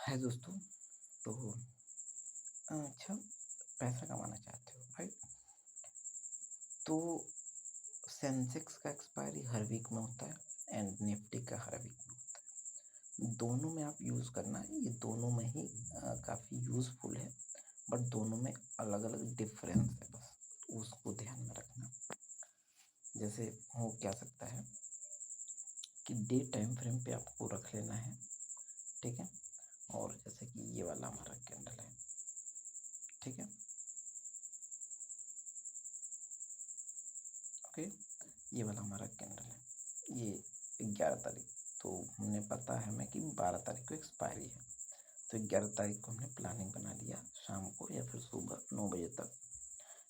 हाय दोस्तों। तो अच्छा, पैसा कमाना चाहते हो, राइट? तो सेंसेक्स का एक्सपायरी हर वीक में होता है एंड निफ्टी का हर वीक में होता है। दोनों में आप यूज़ करना है, ये दोनों में ही काफ़ी यूज़फुल है, बट दोनों में अलग अलग डिफरेंस है, बस उसको ध्यान में रखना। जैसे हो क्या सकता है कि डे टाइम फ्रेम पे आपको रख लेना है, ठीक है। और जैसे कि ये वाला हमारा कैंडल है, ठीक है, ओके। ये वाला हमारा कैंडल है, ये 11 तारीख। तो हमने पता है हमें कि 12 तारीख को एक्सपायरी है। तो 11 तारीख को हमने प्लानिंग बना लिया शाम को या फिर सुबह 9 बजे तक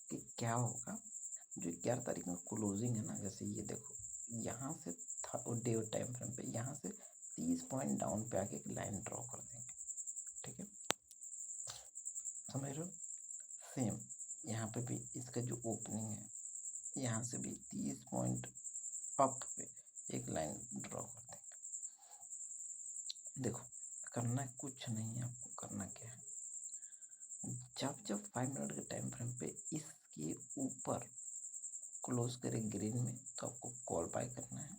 कि क्या होगा। जो 11 तारीख में क्लोजिंग है ना, जैसे ये देखो, यहाँ से था डे टाइम फ्रेम पे यहाँ से 30 पॉइंट डाउन पे आके एक लाइन ड्रॉ कर देंगे, ठीक है, समझ रहे हो। सेम यहाँ पे भी इसका जो ओपनिंग है, यहाँ से भी 30 पॉइंट अप पे एक लाइन ड्रॉ कर देंगे। देखो, करना कुछ नहीं है, आपको करना क्या है, जब जब 5 मिनट के टाइम फ्रेम पे इसके ऊपर क्लोज करे ग्रीन में, तो आपको कॉल बाय करना है,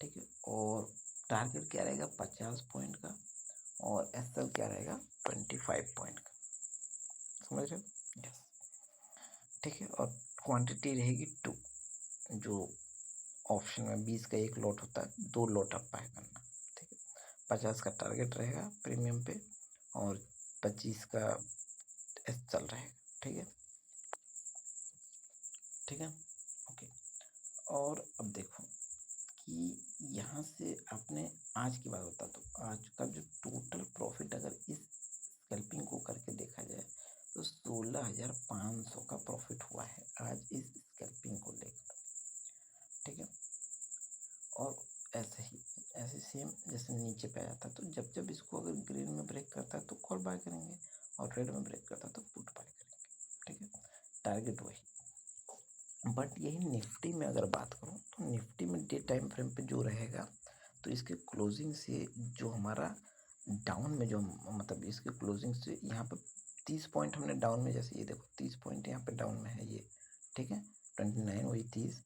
ठीक है। और टारगेट क्या रहेगा, 50 पॉइंट का, और एसएल क्या रहेगा, 25 पॉइंट का, समझ रहे हो। यस, ठीक है। और क्वांटिटी रहेगी 2। जो ऑप्शन में 20 का एक लॉट होता है, 2 लॉट आप बाय करना, ठीक है। 50 का टारगेट रहेगा प्रीमियम पे, और 25 का चल रहेगा, ठीक है, ठीक है, ओके। और अब देखो कि यहाँ से आपने आज की बात बता, तो आज का जो टोटल प्रॉफिट अगर इस स्कैल्पिंग को करके देखा जाए तो 16,500 का प्रॉफिट हुआ है आज इस स्कैल्पिंग को लेकर, ठीक है। और ऐसे सेम जैसे नीचे पे आ जाता है, तो जब जब इसको अगर ग्रीन में ब्रेक करता है तो कॉल बाय करेंगे, और रेड में ब्रेक करता है तो पुट बाय करेंगे, ठीक है। टारगेट वही। बट यही निफ्टी में अगर बात करूँ तो निफ्टी में डे टाइम फ्रेम पे जो रहेगा, तो इसके क्लोजिंग से जो हमारा डाउन में जो मतलब इसके क्लोजिंग से यहाँ पे 30 पॉइंट हमने डाउन में, जैसे ये देखो 30 पॉइंट यहाँ पे डाउन में है ये, ठीक है, 29 वही 30।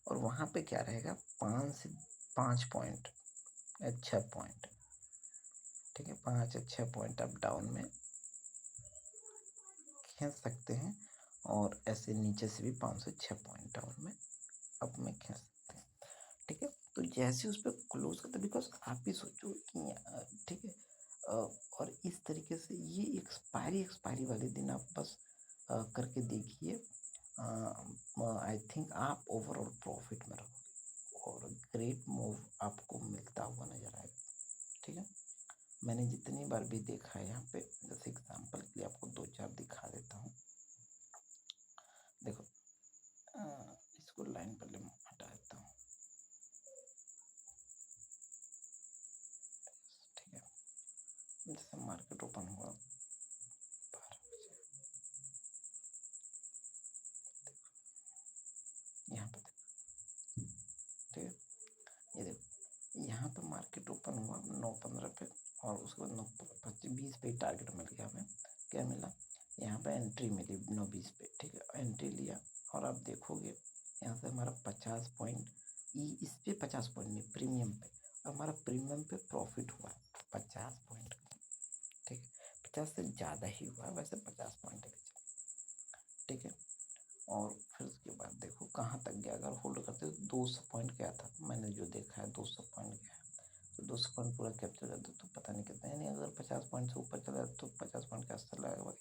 और वहाँ पे क्या रहेगा, 5 से 5 पॉइंट, 6 पॉइंट, ठीक है, 5 या 6 पॉइंट आप डाउन में खींच सकते हैं। और ऐसे नीचे से भी 5 से 6 पॉइंट डाउन में अप में खींच सकते हैं, ठीक है। तो जैसे उस पर क्लोज करते, बिकॉज आप भी सोचो कि ठीक है, और इस तरीके से ये एक्सपायरी वाले दिन आप बस करके देखिए, आई थिंक आप ओवरऑल प्रॉफिट में रहोगे और ग्रेट मूव आपको मिलता हुआ नजर आएगा, ठीक है। मैंने जितनी बार भी देखा है यहाँ पे, जैसे एग्जांपल के लिए आपको 2-4 दिखा देता हूँ। देखो, इसको लाइन पर हटा देता हूँ, ठीक है। जैसे मार्केट ओपन हुआ 12 बजे, यहाँ पे देखो, ठीक है, ये देखो यहाँ पे मार्केट ओपन हुआ 9:15 पे, और उसके बाद 9:20 पे टारगेट मिल गया हमें। क्या मिला, यहाँ पे एंट्री मिली 9:20 पे, ठीक है, एंट्री लिया। और आप देखोगे यहाँ से हमारा 50 पॉइंट, इस पे 50 पॉइंट नहीं, प्रीमियम पे, और हमारा प्रीमियम पे प्रॉफिट हुआ 50 पॉइंट, ठीक है। 50 से ज़्यादा ही हुआ, वैसे 50 पॉइंट है, ठीक है। और फिर उसके बाद देखो कहाँ तक गया, अगर होल्ड करते तो 200 पॉइंट गया था, मैंने जो देखा है 200 पॉइंट गया है। तो 200 पॉइंट पूरा कैप्चर करते तो पता नहीं कितना, यानी अगर 50 पॉइंट से ऊपर चला तो 50 पॉइंट का असर लगेगा,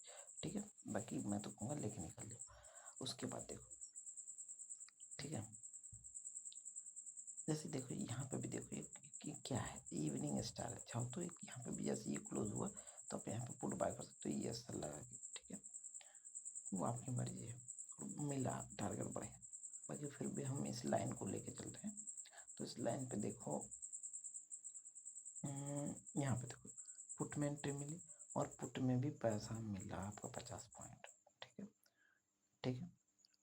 ठीक है। बाकी मैं तो कहूँगा लेके निकल लो। उसके बाद देखो, ठीक है, जैसे देखो यहाँ पे भी देखो कि क्या है, इवनिंग स्टार है, चाहो तो एक यहाँ पे भी जैसे ये क्लोज हुआ तो आप यहाँ पे पुट बाय कर सकते हो, ये असर लगा के, ठीक है, वो आपकी मर्जी है। मिला टारगेट बढ़िया, बाकी फिर भी हम इस लाइन को लेके चल रहे हैं। तो इस लाइन पे देखो, यहाँ पे देखो पुट में एंट्री मिली, और पुट में भी पैसा मिला आपका 50 पॉइंट, ठीक है, ठीक है।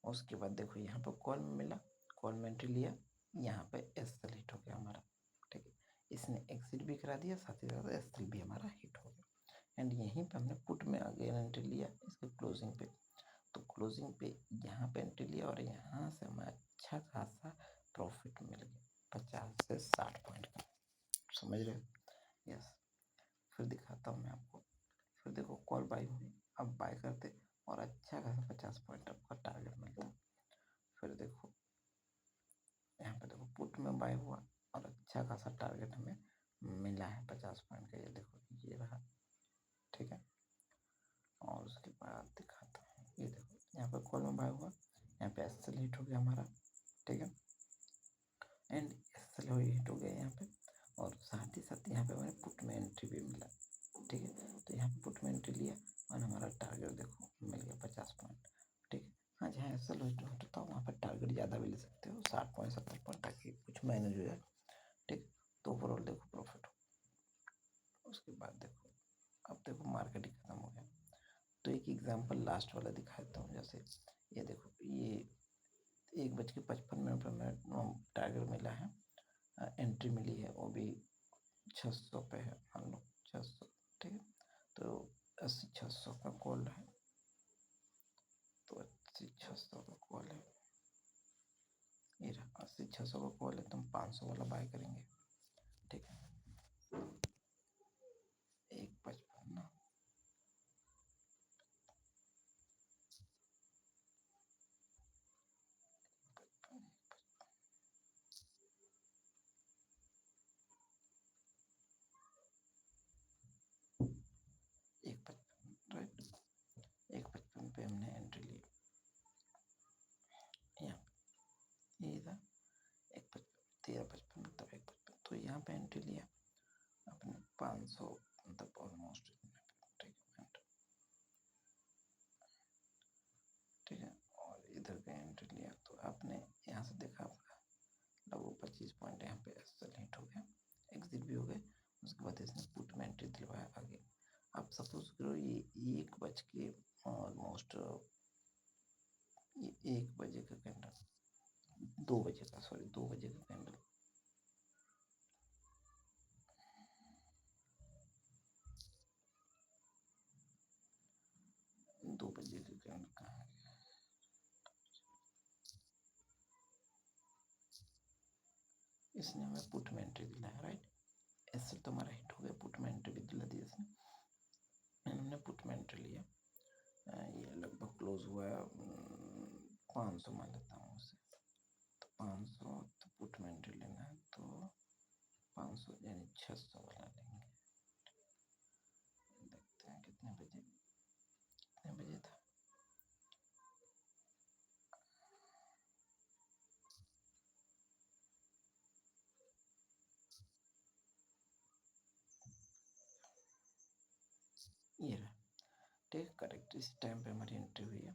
उसके बाद देखो यहाँ पे कॉल में मिला, कॉल में एंट्री लिया, यहाँ पे एस्केलेट हो गया हमारा, ठीक है। इसने एग्जिट भी करा दिया, साथ ही साथ एस3 भी हमारा हिट हो गया। एंड यहीं पे हमने पुट में अगेन एंट्री लिया इसके क्लोजिंग पे, तो क्लोजिंग पे यहाँ पे एंट्री लिया और यहाँ से हमें अच्छा खासा प्रॉफिट मिल गया 50 से 60 पॉइंट का, समझ रहे हो? यस। फिर दिखाता हूँ मैं आपको। फिर देखो कॉल बाई हुई, अब बाय करते और अच्छा खासा 50 पॉइंट आपका टारगेट मिलता। फिर देखो यहाँ पे देखो पुट में बाय हुआ और अच्छा खासा टारगेट हमें मिला है 50 पॉइंट का, ये देखो ये रहा, ठीक है। और उसके बाद दिखाता हूँ, ये देखो यहाँ पे कॉल में बाय हुआ, यहाँ पे एसएल हिट हो गया हमारा, ठीक है। एंड एसएल हिट हो गया यहाँ पे, और साथ ही साथ यहाँ पे हमें पुट में एंट्री भी मिला, ठीक है। तो यहाँ पे पुट में एंट्री लिया और हमारा टारगेट देखो मिल गया 50 पॉइंट, ठीक है। हाँ, जहाँ एसएल होता है वहाँ पर टारगेट ज़्यादा भी ले सकते हो, 60 पॉइंट 70 पॉइंट, ताकि कुछ मैनेज हो जाए, ठीक। तो ओवरऑल देखो प्रॉफिट हो। उसके बाद देखो अब देखो मार्केट ही खत्म हो गया, तो एक एग्जांपल लास्ट वाला दिखाता हूँ। जैसे ये देखो, ये 1:55 पर हमें टारगेट मिला है, एंट्री मिली है, वो भी 600 पे है, मान लो 600, ठीक है। तो 80-600 का कॉल है, तो 80-600 का कॉल है, ये रहा 80-600 का कॉल है, तो हम 500 वाला बाय करेंगे, ठीक है। 1:55 ना, राइट, 1:55 पे हमने एंट्री ली, यहाँ ये था 1:55 मतलब 1:55, तो यहाँ पे एंट्री लिया अपने 500 मतलब ऑलमोस्ट, ठीक है। और इधर का एंट्री लिया, तो आपने यहाँ से देखा लगभग 25 पॉइंट यहाँ पे एसएल हिट हो गया, एग्जिट भी हो गए। उसके बाद इसने पुट में एंट्री दिलवाया आगे। आप सपोज करो ये 1 बज के ऑलमोस्ट, ये 1 बजे का कैंडल, 2 बजे का, सॉरी 2 बजे का कैंडल, 2 बजे का कैंडल कहाँ है? इसने हमें पुट में एंट्री दिलाया, राइट। एसएल तो हमारा हिट हो गया, पुट में एंट्री भी दिला दी इसने, हमने पुट में एंट्री लिया। ये लगभग क्लोज हुआ 500 मान लेता हूँ उसे, तो 500, तो पुट में एंट्री लेना है तो 500 यानी 600 वाला लेंगे। देखते हैं कितने बजे था, ये रहा, ठीक, करेक्ट। इस टाइम पे हमारी एंट्री हुई है,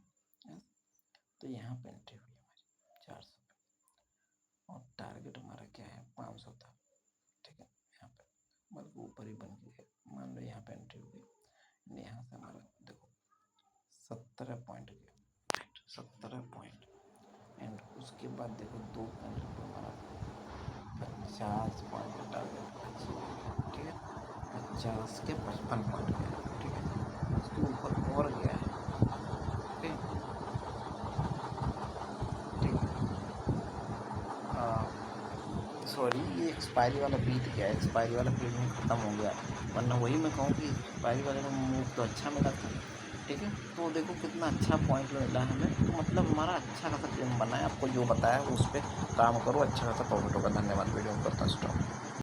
तो यहाँ पे एंट्री हुई हमारी 400 पे, और टारगेट हमारा क्या है 500 था, ठीक है। यहाँ पे बल्कि ऊपर ही बन गया, मान लो यहाँ पे एंट्री हो गई, यहाँ से हमारा देखो 17 पॉइंट गया, 17 पॉइंट। एंड उसके बाद देखो 2 कैंडल पे हमारा 50 पॉइंट का टारगेट अचीव हो गया, ठीक है। 50 के 55 पॉइंट गया, ठीक है। उसके ऊपर और गया है, ठीक है। सॉरी, ये एक्सपायरी वाला बीत गया, एक्सपायरी वाला पीरियड ख़त्म हो गया, वरना वही मैं कहूँ कि एक्सपायरी वाले में मूव तो अच्छा मिला था, ठीक है। तो देखो कितना अच्छा पॉइंट मिला हमें, तो मतलब हमारा अच्छा खासा गेम बना है। आपको जो बताया उस पर काम करो, अच्छा खासा प्रॉफिट होगा। धन्यवाद, वीडियो को करता स्टॉप।